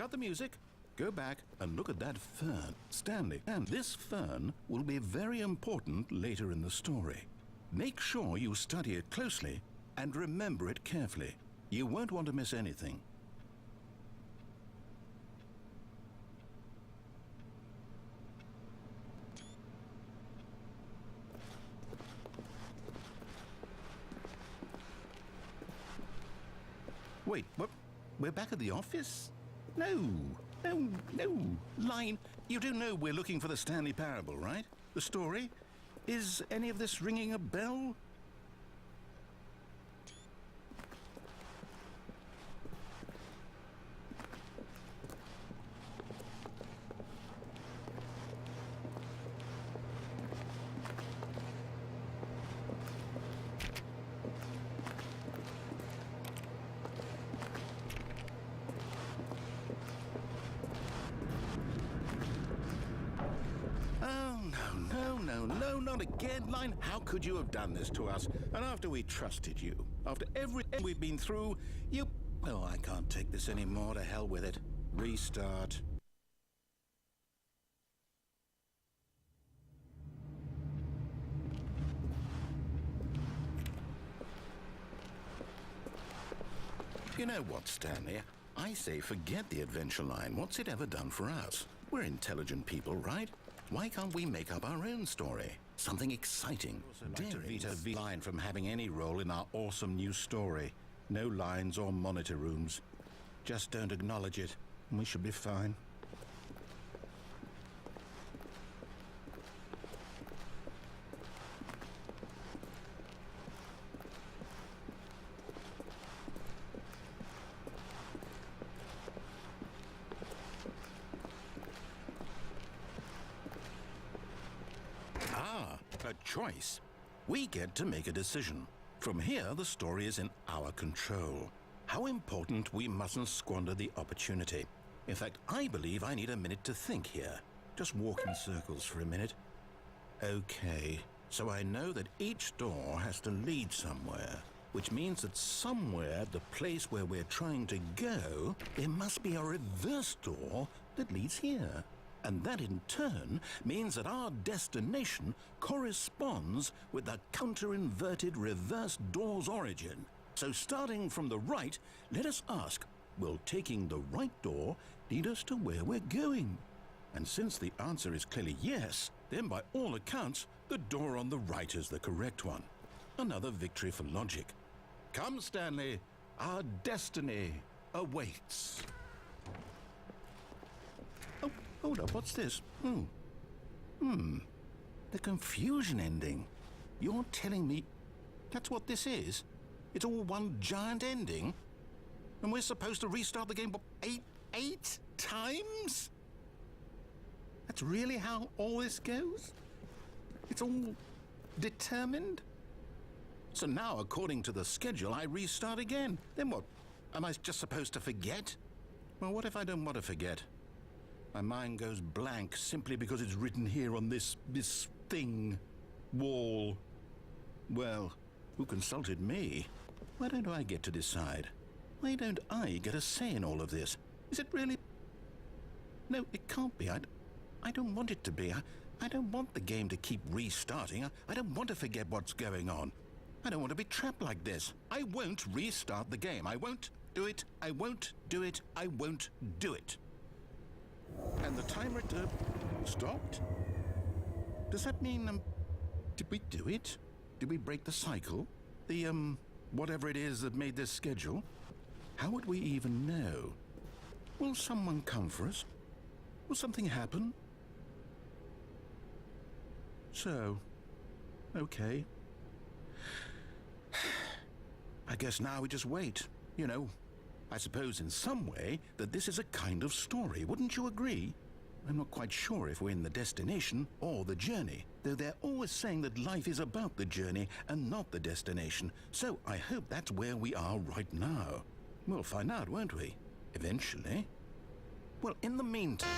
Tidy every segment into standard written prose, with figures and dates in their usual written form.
cut the music, go back and look at that fern, Stanley. And this fern will be very important later in the story. Make sure you study it closely and remember it carefully. You won't want to miss anything. Wait, what? We're back at the office? No. Line, you do know we're looking for the Stanley Parable, right? The story? Is any of this ringing a bell? No, not again, Line. How could you have done this to us? And after we trusted you, after everything we've been through, you... Oh, I can't take this anymore. To hell with it. Restart. You know what, Stanley? I say forget the adventure line. What's it ever done for us? We're intelligent people, right? Why can't we make up our own story? Something exciting. Dare to veto the line from having any role in our awesome new story. No lines or monitor rooms. Just don't acknowledge it, and we should be fine. A choice. We get to make a decision. From here, the story is in our control. How important we mustn't squander the opportunity. In fact, I believe I need a minute to think here. Just walk in circles for a minute. Okay, so I know that each door has to lead somewhere, which means that somewhere, the place where we're trying to go, there must be a reverse door that leads here. And that in turn means that our destination corresponds with the counter-inverted reverse door's origin. So starting from the right, let us ask, will taking the right door lead us to where we're going? And since the answer is clearly yes, then by all accounts, the door on the right is the correct one. Another victory for logic. Come, Stanley, our destiny awaits. Oh, hold up, what's this? The confusion ending. You're telling me that's what this is? It's all one giant ending? And we're supposed to restart the game, what, eight times? That's really how all this goes? It's all determined? So now, according to the schedule, I restart again. Then what? Am I just supposed to forget? Well, what if I don't want to forget? My mind goes blank simply because it's written here on this thing, wall. Well, who consulted me? Why don't I get to decide? Why don't I get a say in all of this? Is it really? No, it can't be. I don't want it to be. I don't want the game to keep restarting. I don't want to forget what's going on. I don't want to be trapped like this. I won't restart the game. I won't do it. I won't do it. I won't do it. And the timer stopped? Does that mean, did we do it? Did we break the cycle? The, whatever it is that made this schedule? How would we even know? Will someone come for us? Will something happen? So, okay. I guess now we just wait, you know. I suppose in some way that this is a kind of story, wouldn't you agree? I'm not quite sure if we're in the destination or the journey, though they're always saying that life is about the journey and not the destination, so I hope that's where we are right now. We'll find out, won't we? Eventually. Well, in the meantime...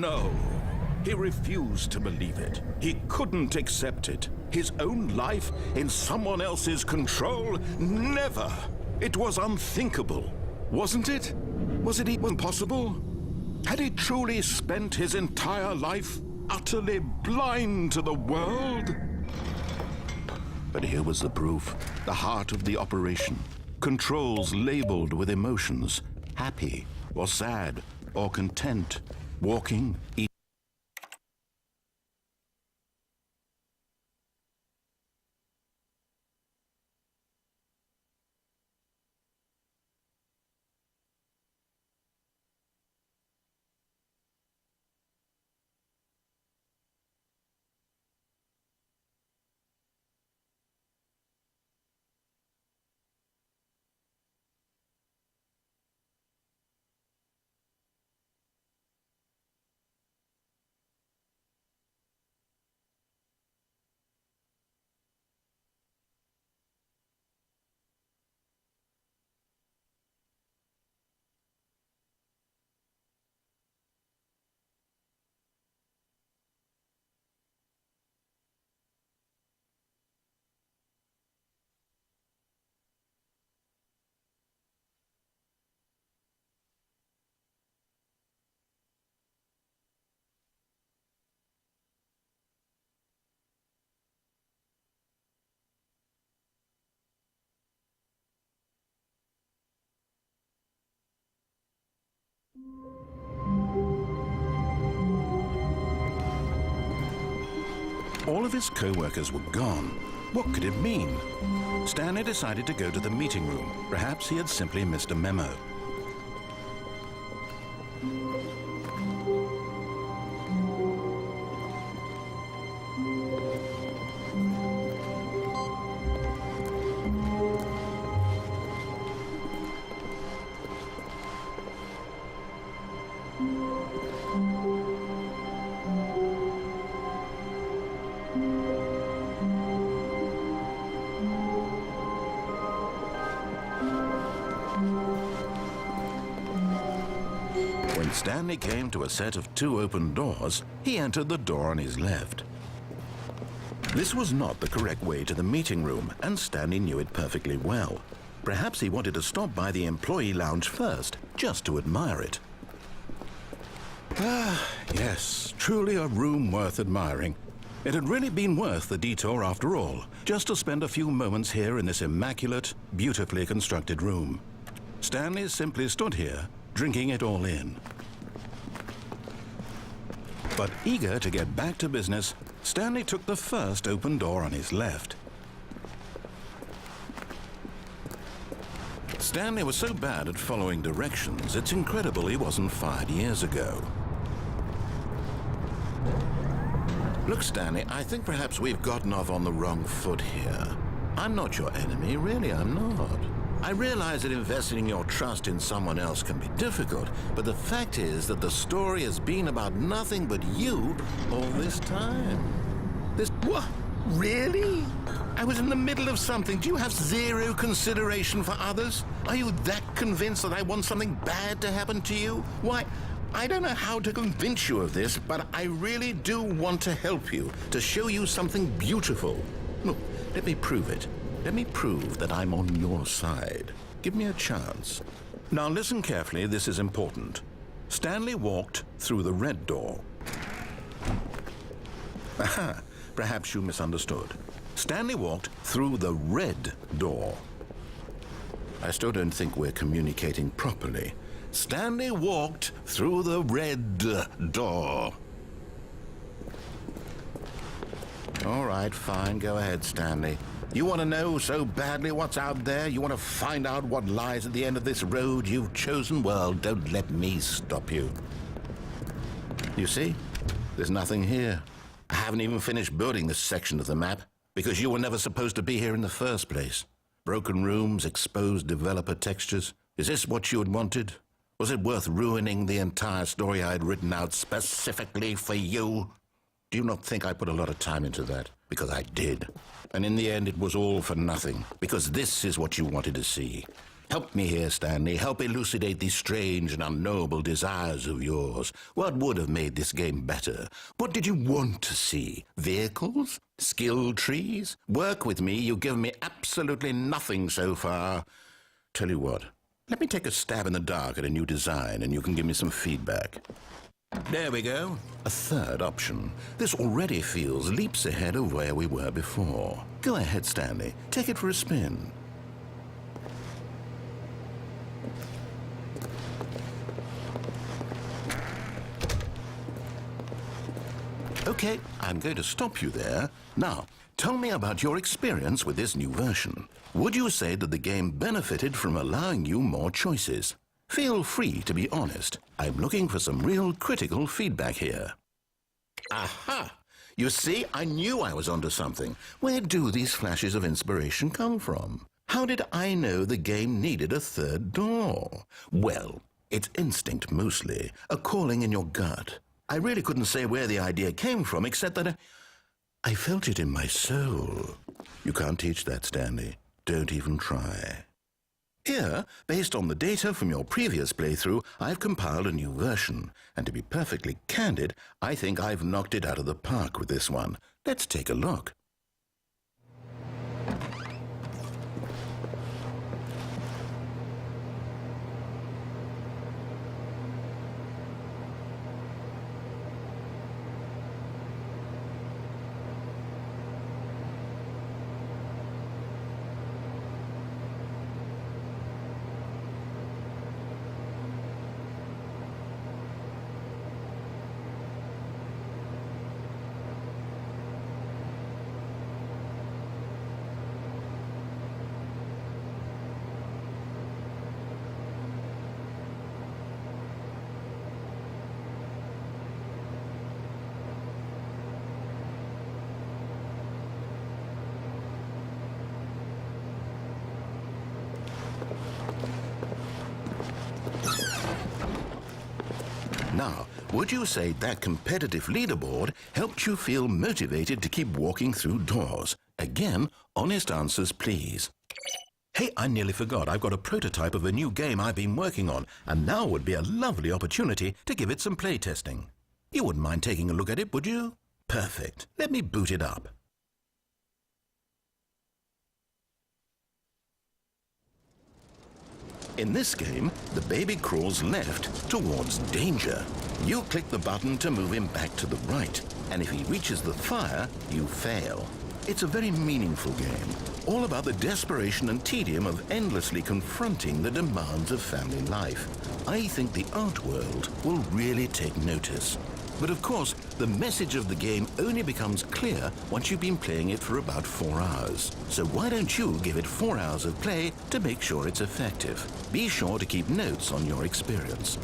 No. He refused to believe it. He couldn't accept it. His own life in someone else's control? Never! It was unthinkable. Wasn't it? Was it even possible? Had he truly spent his entire life utterly blind to the world? But here was the proof. The heart of the operation. Controls labeled with emotions. Happy or sad or content. Walking, eating. All of his co-workers were gone. What could it mean? Stanley decided to go to the meeting room. Perhaps he had simply missed a memo. When Stanley came to a set of 2 open doors, he entered the door on his left. This was not the correct way to the meeting room, and Stanley knew it perfectly well. Perhaps he wanted to stop by the employee lounge first, just to admire it. Ah, yes, truly a room worth admiring. It had really been worth the detour after all, just to spend a few moments here in this immaculate, beautifully constructed room. Stanley simply stood here, drinking it all in. But eager to get back to business, Stanley took the first open door on his left. Stanley was so bad at following directions, it's incredible he wasn't fired years ago. Look, Stanley, I think perhaps we've gotten off on the wrong foot here. I'm not your enemy, really, I'm not. I realize that investing your trust in someone else can be difficult, but the fact is that the story has been about nothing but you all this time. What? Really? I was in the middle of something. Do you have zero consideration for others? Are you that convinced that I want something bad to happen to you? Why, I don't know how to convince you of this, but I really do want to help you, to show you something beautiful. Look, let me prove it. Let me prove that I'm on your side. Give me a chance. Now listen carefully, this is important. Stanley walked through the red door. Aha, perhaps you misunderstood. Stanley walked through the red door. I still don't think we're communicating properly. Stanley walked through the red door. All right, fine, go ahead, Stanley. You want to know so badly what's out there? You want to find out what lies at the end of this road you've chosen? Well, don't let me stop you. You see? There's nothing here. I haven't even finished building this section of the map, because you were never supposed to be here in the first place. Broken rooms, exposed developer textures. Is this what you had wanted? Was it worth ruining the entire story I had written out specifically for you? Do you not think I put a lot of time into that? Because I did. And in the end, it was all for nothing. Because this is what you wanted to see. Help me here, Stanley. Help elucidate these strange and unknowable desires of yours. What would have made this game better? What did you want to see? Vehicles? Skill trees? Work with me. You've given me absolutely nothing so far. Tell you what, let me take a stab in the dark at a new design and you can give me some feedback. There we go. A third option. This already feels leaps ahead of where we were before. Go ahead, Stanley. Take it for a spin. Okay, I'm going to stop you there. Now, tell me about your experience with this new version. Would you say that the game benefited from allowing you more choices? Feel free to be honest. I'm looking for some real critical feedback here. Aha! You see, I knew I was onto something. Where do these flashes of inspiration come from? How did I know the game needed a third door? Well, it's instinct mostly, a calling in your gut. I really couldn't say where the idea came from, except that I felt it in my soul. You can't teach that, Stanley. Don't even try. Here, based on the data from your previous playthrough, I've compiled a new version. And to be perfectly candid, I think I've knocked it out of the park with this one. Let's take a look. Now, would you say that competitive leaderboard helped you feel motivated to keep walking through doors? Again, honest answers, please. Hey, I nearly forgot. I've got a prototype of a new game I've been working on, and now would be a lovely opportunity to give it some playtesting. You wouldn't mind taking a look at it, would you? Perfect. Let me boot it up. In this game, the baby crawls left towards danger. You click the button to move him back to the right, and if he reaches the fire, you fail. It's a very meaningful game, all about the desperation and tedium of endlessly confronting the demands of family life. I think the art world will really take notice. But of course, the message of the game only becomes clear once you've been playing it for about 4 hours. So why don't you give it 4 hours of play to make sure it's effective? Be sure to keep notes on your experience.